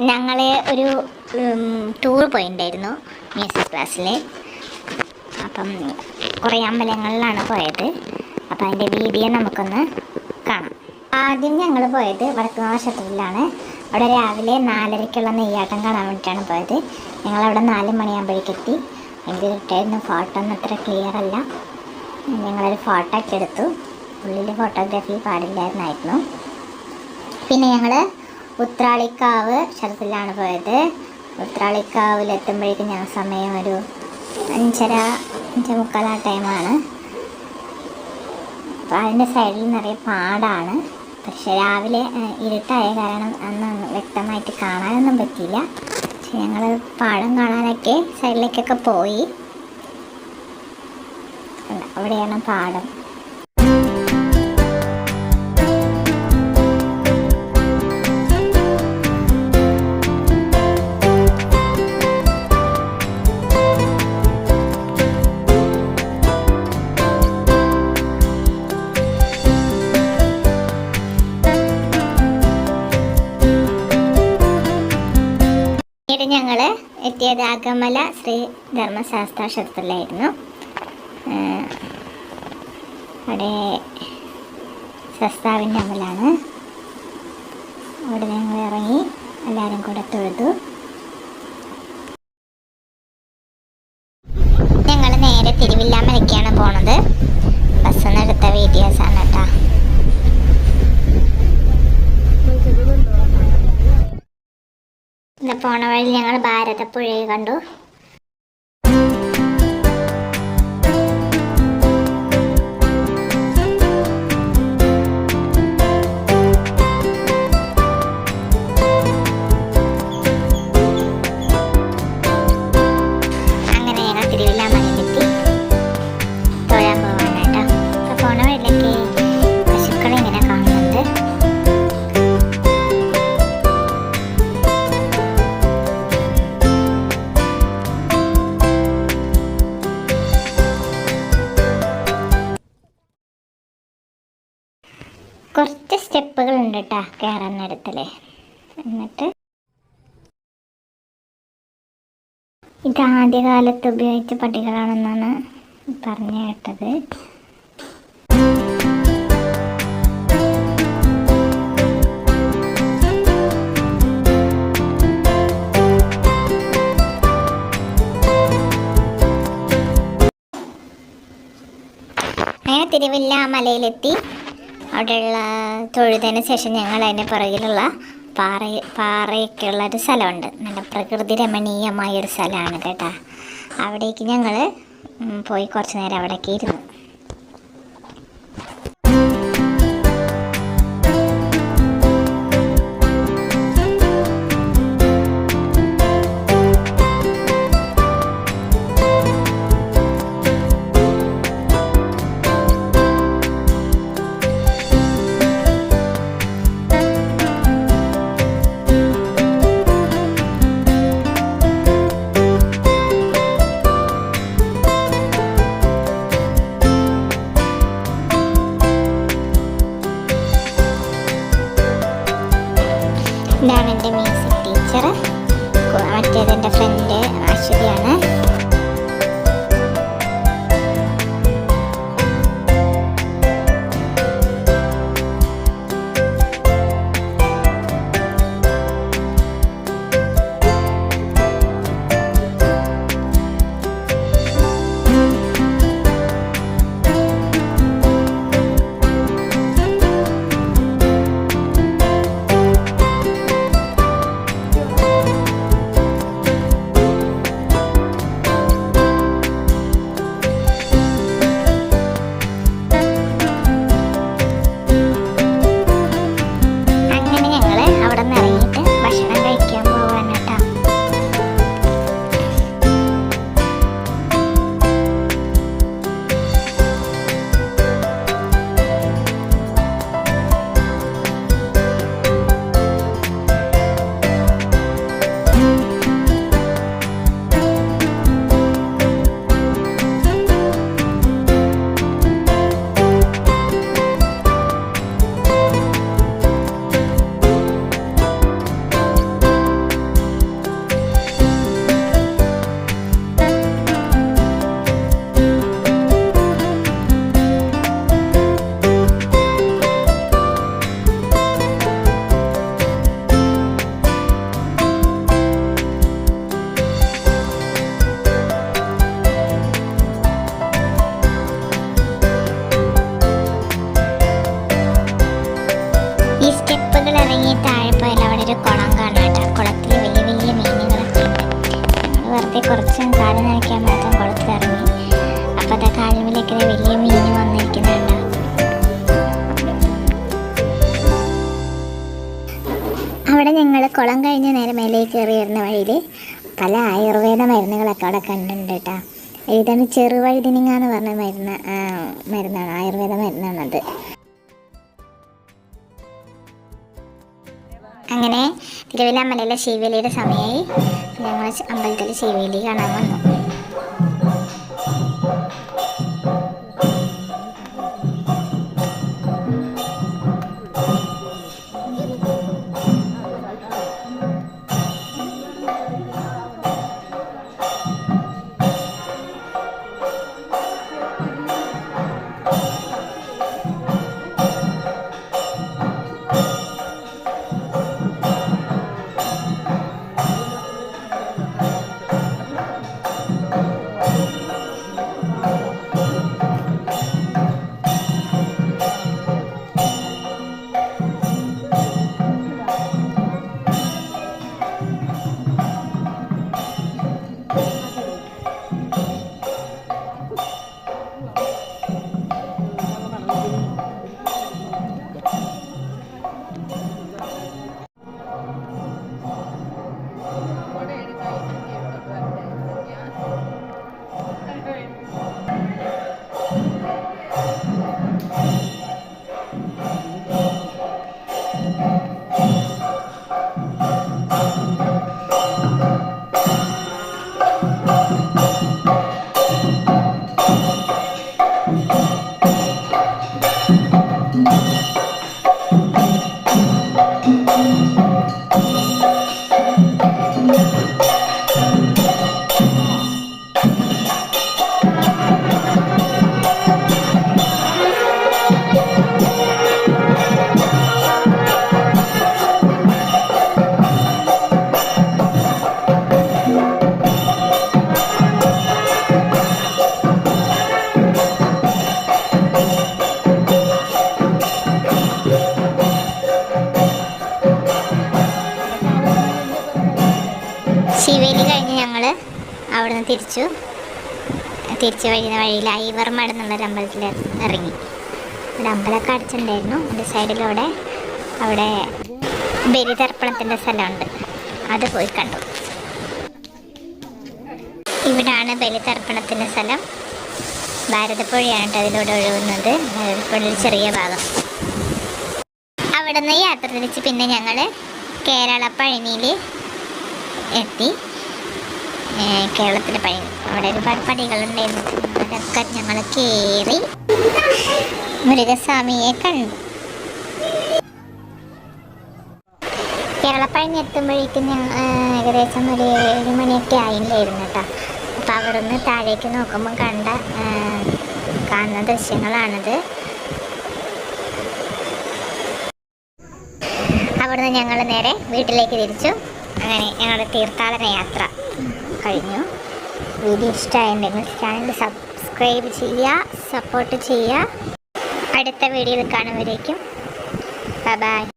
ഞങ്ങൾ ഒരു ടൂർ പോയിട്ടുണ്ടായിരുന്നു മ്യൂസിക് ക്ലാസ്സിൽ. അപ്പം കുറേ അമ്പലങ്ങളിലാണ് പോയത്. അപ്പം അതിൻ്റെ വീഡിയോ നമുക്കൊന്ന് കാണാം. ആദ്യം ഞങ്ങൾ പോയത് വടക്കുന്നാഥ ക്ഷേത്രത്തിലാണ്. അവിടെ രാവിലെ 4:30ക്കുള്ള നെയ്യാട്ടം കാണാൻ വേണ്ടിയിട്ടാണ് പോയത്. ഞങ്ങളവിടെ 4 മണിയാകുമ്പോഴേക്കെത്തി. എനിക്ക് കിട്ടായിരുന്നു. ഫോട്ടോ ഒന്നും അത്ര ക്ലിയർ അല്ല. ഞങ്ങളൊരു ഫോട്ടോ ഒക്കെ എടുത്തു. ഉള്ളിൽ ഫോട്ടോഗ്രാഫി പാടില്ലായിരുന്നായിരുന്നു. പിന്നെ ഞങ്ങൾ ഉത്രാളിക്കാവ് ക്ഷേത്രത്തിലാണ് പോയത്. ഉത്രാളിക്കാവിലെത്തുമ്പോഴേക്കും ഞങ്ങൾ സമയം ഒരു 5:30 ടൈമാണ്. അപ്പോൾ അതിൻ്റെ സൈഡിൽ നിറയെ പാടാണ്. പക്ഷെ രാവിലെ ഇരുട്ടായ കാരണം അന്ന് വ്യക്തമായിട്ട് കാണാനൊന്നും പറ്റിയില്ല. പക്ഷെ ഞങ്ങൾ പാടം കാണാനൊക്കെ സൈഡിലേക്കൊക്കെ പോയി. അവിടെയാണ് പാടം. ഞങ്ങൾ എത്തിയത് അകമല ശ്രീ ധർമ്മശാസ്ത്ര ക്ഷേത്രത്തിലായിരുന്നു. അവിടെ ശാസ്താവിൻ്റെ അമ്പലമാണ്. അവിടെ ഞങ്ങൾ ഇറങ്ങി എല്ലാവരും കൂടെ തൊഴുതു. ഞങ്ങൾ നേരെ തിരുവില്ലാമലയ്ക്കാണ് പോണത്. ബസ്സിൽ നിന്ന് എടുത്ത വീഡിയോസാണ് കേട്ടോ. പോണ വഴി ഞങ്ങൾ ഭാരതപ്പുഴയെ കണ്ടു. അങ്ങനെ ഞങ്ങൾ തിരുവില്ലാമലയിലെത്തി. തൊഴാൻ പോകാനായിട്ടോ. അപ്പോൾ പോണ വഴിയിലേക്ക് പശുക്കളെ ഇങ്ങനെ കാണുന്നുണ്ട്. കുറച്ച് സ്റ്റെപ്പുകൾ ഉണ്ട് കേട്ടോ കയറുന്നിടത്തില്ലേ. എന്നിട്ട് ഇത് ആദ്യകാലത്ത് ഉപയോഗിച്ച പട്ടികളാണെന്നാണ് പറഞ്ഞു കേട്ടത്. അങ്ങനെ തിരുവില്ലാമലയിലെത്തി. അവിടെയുള്ള തൊഴുതിന് ശേഷം ഞങ്ങൾ അതിൻ്റെ പുറകിലുള്ള പാറയൊക്കെയുള്ളൊരു സ്ഥലമുണ്ട്. നല്ല പ്രകൃതി രമണീയമായൊരു സ്ഥലമാണ് കേട്ടോ. അവിടേക്ക് ഞങ്ങൾ പോയി കുറച്ച് നേരം അവിടേക്ക് ഇരുന്നു. ഇതാണ് എൻ്റെ മ്യൂസിക് ടീച്ചർ. മറ്റേത് എൻ്റെ ഫ്രണ്ട് അശ്വതിയാണ്. ഒരു കുളം കാണാം കേട്ടോ. കുളത്തിൽ വലിയ വലിയ മീനുകളൊക്കെ ഉണ്ട്. ഞങ്ങൾ വെറുതെ കുറച്ച് കാല് നനയ്ക്കാൻ മാത്രം കുളത്തിലിറങ്ങി. അപ്പോൾ അത് കാലുമിലൊക്കെ വലിയ മീൻ വന്നിരിക്കുന്നുണ്ട്. അവിടെ ഞങ്ങൾ കുളം കഴിഞ്ഞ് നേരെ മേലേക്ക് കയറി വരുന്ന വഴിയിൽ പല ആയുർവേദ മരുന്നുകളൊക്കെ അവിടെ കണ്ടിട്ടുണ്ട് കേട്ടോ. ഇതാണ് ചെറുവഴുതിനിങ്ങ എന്ന് പറഞ്ഞ മരുന്നാണ്, ആയുർവേദ മരുന്നാണത്. അങ്ങനെ തിരുവല്ലാമലയിലെ ശിവലിയുടെ സമയമായി. ഞങ്ങൾ അമ്പലത്തിൽ ശിവലി കാണാൻ വന്നു. ശിവേലി കഴിഞ്ഞ് ഞങ്ങൾ അവിടുന്ന് തിരിച്ച് വരുന്ന വഴിയിൽ ഐവർമഠം എന്നുള്ളൊരു അമ്പലത്തിൽ ഇറങ്ങി. ഒരു അമ്പലമൊക്കെ അടച്ചിട്ടുണ്ടായിരുന്നു. എൻ്റെ സൈഡിലൂടെ അവിടെ ബലിതർപ്പണത്തിൻ്റെ സ്ഥലമുണ്ട്, അത് പോയി കണ്ടു. ഇവിടാണ് ബലിതർപ്പണത്തിൻ്റെ സ്ഥലം. ഭാരതപ്പുഴയാണ് കേട്ടോ അതിലൂടെ ഒഴുകുന്നത്. ഭാരതപ്പുഴയുടെ ചെറിയ ഭാഗം. അവിടെ നിന്ന് യാത്ര തിരിച്ച് പിന്നെ ഞങ്ങൾ കേരള പഴനിയിൽ എത്തി. കേരളത്തിലെ പഴനി, അവിടെ ഒരുപാട് പടികളുണ്ടായിരുന്നു. അതൊക്കെ ഞങ്ങൾ കയറി മുരുകസ്വാമിയെ കണ്ടു. കേരളപ്പഴനി എത്തുമ്പോഴേക്കും ഏകദേശം ഒരു 7 മണിയൊക്കെ ആയിട്ടുണ്ടായിരുന്നു കേട്ടോ. അപ്പോൾ അവിടെ നിന്ന് താഴേക്ക് നോക്കുമ്പോൾ കാണുന്ന ദൃശ്യങ്ങളാണിത്. അവിടുന്ന് ഞങ്ങൾ നേരെ വീട്ടിലേക്ക് തിരിച്ചു. അങ്ങനെ ഞങ്ങളുടെ തീർത്ഥാടന യാത്ര കഴിഞ്ഞു. വീഡിയോ ഇഷ്ടമായിട്ടുണ്ടെങ്കിൽ ചാനൽ സബ്സ്ക്രൈബ് ചെയ്യുക, സപ്പോർട്ട് ചെയ്യുക. അടുത്ത വീഡിയോയിൽ കാണുമ്പോഴേക്കും ബൈ.